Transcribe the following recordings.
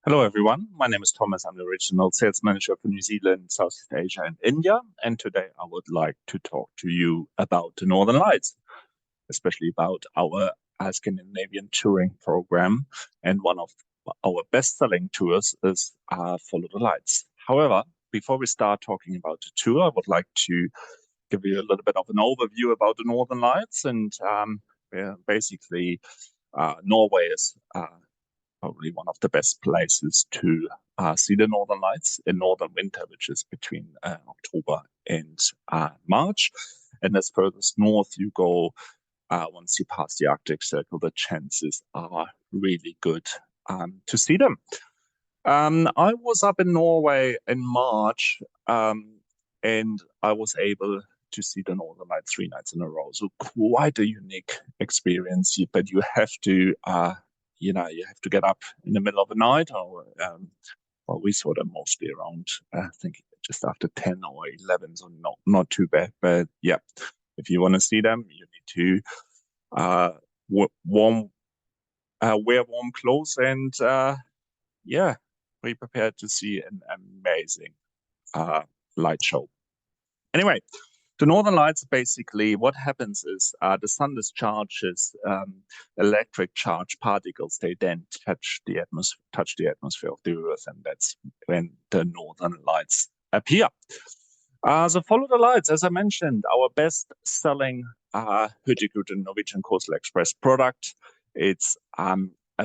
Hello, everyone. My name is Thomas. I'm the regional sales manager for New Zealand, Southeast Asia, and India. And today I would like to talk to you about the Northern Lights, especially about our Scandinavian touring program. And one of our best-selling tours is Follow the Lights. However, before we start talking about the tour, I would like to give you a little bit of an overview about the Northern Lights. And basically, Norway is probably one of the best places to see the Northern Lights in northern winter, which is between October and March. And as furthest north you go, once you pass the Arctic Circle, the chances are really good to see them. I was up in Norway in March, and I was able to see the Northern Lights 3 nights in a row. So quite a unique experience, but you have to you have to get up in the middle of the night, or well, we saw them mostly around, I think, just after 10 or 11, so not too bad. But yeah, if you want to see them, you need to wear warm clothes and yeah, be prepared to see an amazing light show. Anyway, the Northern Lights, basically what happens is the sun discharges electric charged particles. They then touch the atmosphere of the Earth, and that's when the Northern Lights appear. So Follow the Lights, as I mentioned, our best-selling Hurtigruten Norwegian Coastal Express product. It's a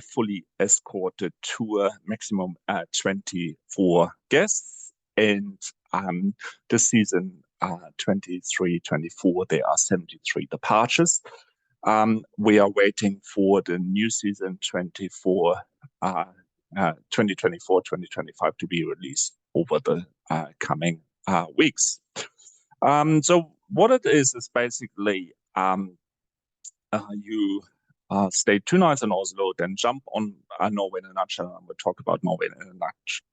fully escorted tour, maximum 24 guests, and the season 23-24, there are 73 departures. We are waiting for the new season 2024-2025 to be released over the coming weeks. So what it is basically you stay 2 nights in Oslo, then jump on Norway in a nutshell, and we'll talk about Norway in a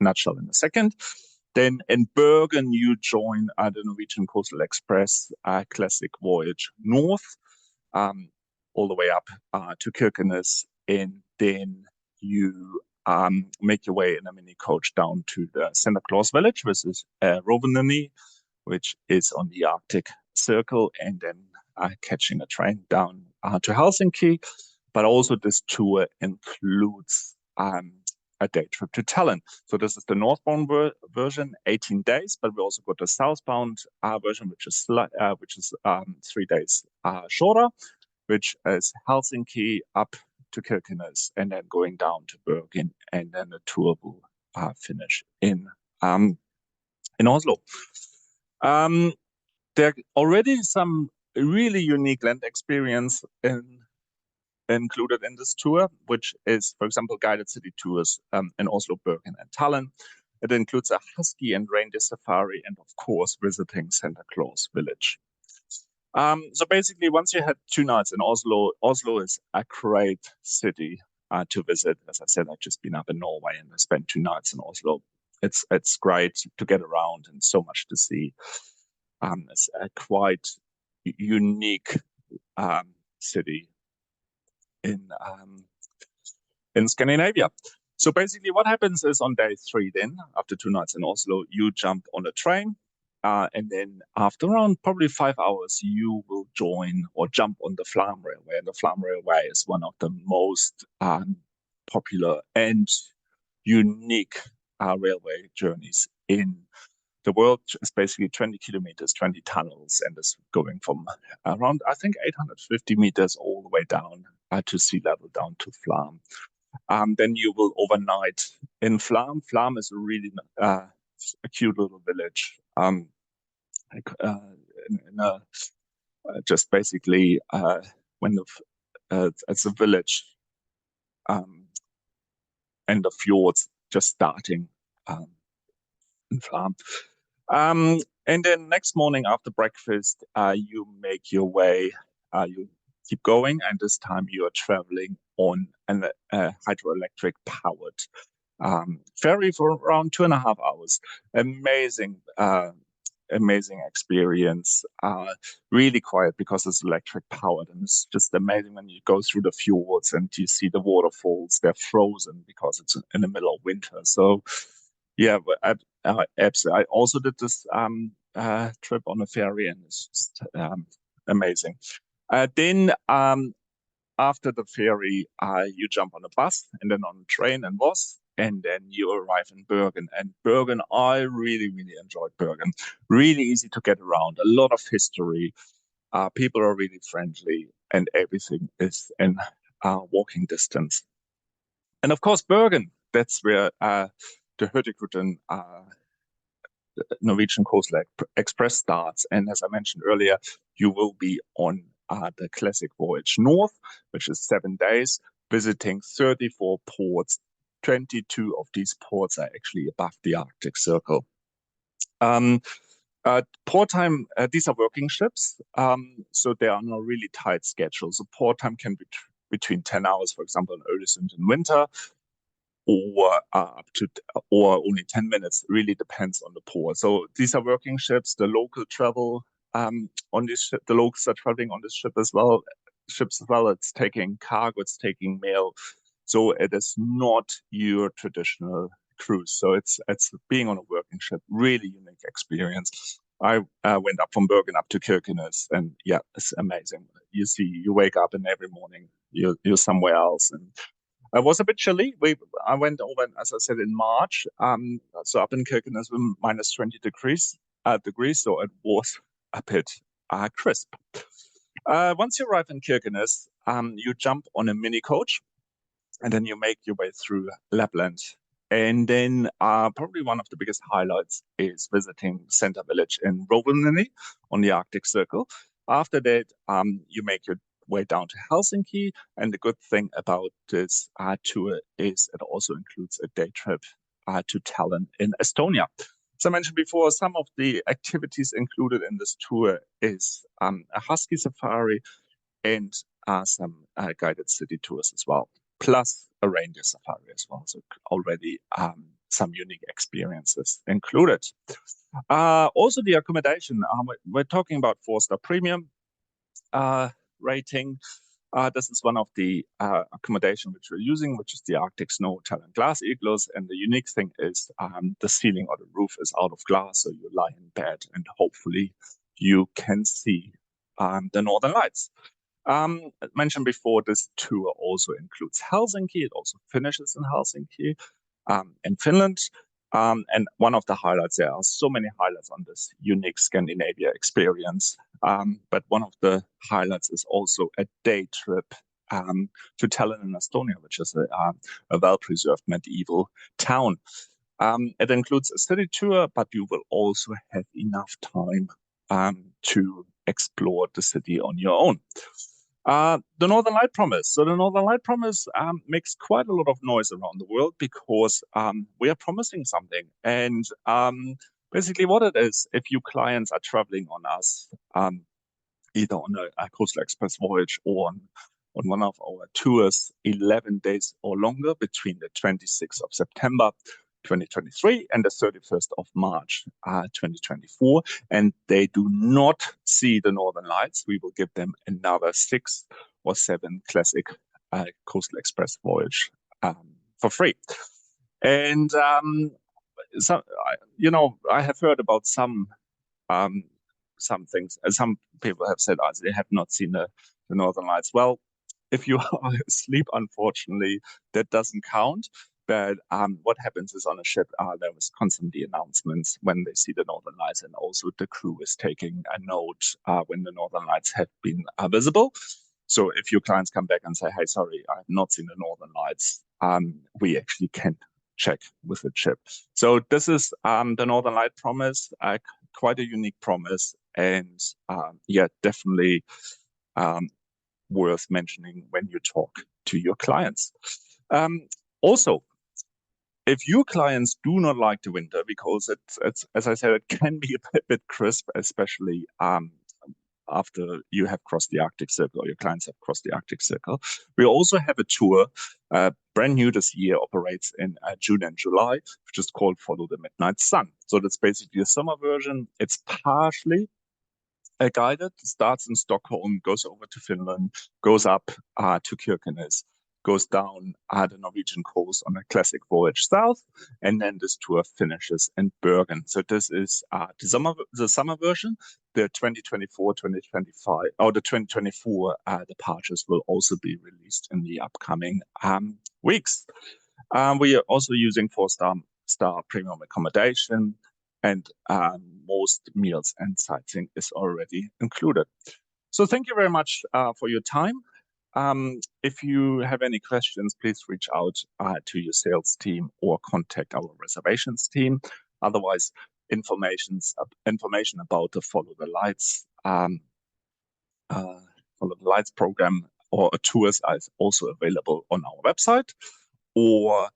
nutshell in a second. Then in Bergen, you join the Norwegian Coastal Express Classic Voyage North, all the way up to Kirkenes, and then you make your way in a mini coach down to the Santa Claus Village, which is Rovaniemi, which is on the Arctic Circle, and then catching a train down to Helsinki. But also this tour includes a day trip to Tallinn. So this is the northbound version, 18 days, but we also got the southbound version, which is 3 days shorter, which is Helsinki up to Kirkenes, and then going down to Bergen, and then the tour will finish in Oslo. There are already some really unique land experience included in this tour, which is, for example, guided city tours in Oslo, Bergen, and Tallinn. It includes a husky and reindeer safari, and of course, visiting Santa Claus Village. So basically, once you had 2 nights in Oslo, Oslo is a great city to visit. As I said, I've just been up in Norway and I spent 2 nights in Oslo. It's great to get around and so much to see. It's a quite unique city in Scandinavia. So basically what happens is on day 3 then, after 2 nights in Oslo, you jump on a train, and then after around probably 5 hours, you will join or jump on the Flam Railway. And the Flam Railway is one of the most popular and unique railway journeys in the world. Is basically 20 kilometers, 20 tunnels, and is going from around, I think, 850 meters all the way down to sea level, down to Flam. Then you will overnight in Flam. Flam is a really a cute little village. Just basically when it's a village and the fjords just starting in Flam. And then next morning after breakfast, you make your way, you keep going, and this time you are traveling on a hydroelectric powered ferry for around 2.5 hours. Amazing amazing experience. Really quiet because it's electric powered, and it's just amazing when you go through the fjords and you see the waterfalls. They're frozen because it's in the middle of winter. So yeah, but absolutely. I also did this trip on a ferry, and it's just amazing. Then after the ferry, you jump on a bus and then on a train in Voss, and then you arrive in Bergen. And Bergen, I really, really enjoyed Bergen. Really easy to get around, a lot of history. People are really friendly, and everything is in walking distance. And of course, Bergen, that's where the Hurtigruten Norwegian Coastal Express starts. And as I mentioned earlier, you will be on the classic voyage north, which is 7 days, visiting 34 ports. 22 of these ports are actually above the Arctic Circle. Port time, these are working ships, so they are on a really tight schedule. So port time can be between 10 hours, for example, in Öresund in winter, or or only 10 minutes. Really depends on the port. So these are working ships. The local travel on this ship, the locals are traveling on this ship as well. Ships as well. It's taking cargo, it's taking mail. So it is not your traditional cruise. So it's being on a working ship. Really unique experience. I went up from Bergen up to Kirkenes, and yeah, it's amazing. You wake up and every morning you're somewhere else, and it was a bit chilly. I went over, as I said, in March. So up in Kirkenes, minus 20 degrees, so it was a bit crisp. Once you arrive in Kirkenes, you jump on a mini coach, and then you make your way through Lapland. And then probably one of the biggest highlights is visiting Center Village in Rovaniemi on the Arctic Circle. After that, you make your way down to Helsinki. And the good thing about this tour is it also includes a day trip to Tallinn in Estonia. As I mentioned before, some of the activities included in this tour is a husky safari and some guided city tours as well, plus a reindeer safari as well. So already some unique experiences included. Also the accommodation, we're talking about 4-star premium rating. This is one of the accommodation which we're using, which is the Arctic Snow Hotel and Glass Igloos. And the unique thing is the ceiling or the roof is out of glass, so you lie in bed and hopefully you can see the Northern Lights. Mentioned before, this tour also includes Helsinki. It also finishes in Helsinki, in Finland. And one of the highlights, there are so many highlights on this unique Scandinavia experience. But one of the highlights is also a day trip to Tallinn in Estonia, which is a well-preserved medieval town. It includes a city tour, but you will also have enough time to explore the city on your own. The Northern Light Promise. So the Northern Light Promise makes quite a lot of noise around the world because we are promising something. And basically what it is, if you clients are traveling on us, either on a Coastal Express voyage or on one of our tours, 11 days or longer between the 26th of September 2023 and the 31st of March 2024, and they do not see the Northern Lights, we will give them another 6 or 7 classic Coastal Express voyage for free. And so, I have heard about some things. Some people have said they have not seen the Northern Lights. Well, if you are asleep, unfortunately, that doesn't count. But what happens is on a ship, there was constantly announcements when they see the Northern Lights, and also the crew is taking a note when the Northern Lights have been visible. So if your clients come back and say, hey, sorry, I have not seen the Northern Lights, we actually can check with the ship. So this is the Northern Light Promise, quite a unique promise, and yeah, definitely worth mentioning when you talk to your clients. Also, if your clients do not like the winter, because it's as I said, it can be a bit crisp, especially after you have crossed the Arctic Circle, or your clients have crossed the Arctic Circle. We also have a tour, brand new this year, operates in June and July, which is called Follow the Midnight Sun. So that's basically a summer version. It's partially guided, starts in Stockholm, goes over to Finland, goes up to Kirkenes, goes down the Norwegian coast on a classic voyage south, and then this tour finishes in Bergen. So this is the summer version. The 2024, 2025, or the 2024 departures will also be released in the upcoming weeks. We are also using 4-star premium accommodation, and most meals and sightseeing is already included. So thank you very much for your time. If you have any questions, please reach out to your sales team or contact our reservations team. Otherwise, information about the Follow the Lights program or tours is also available on our website or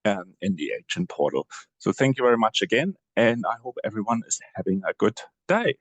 in the agent portal. So thank you very much again, and I hope everyone is having a good day.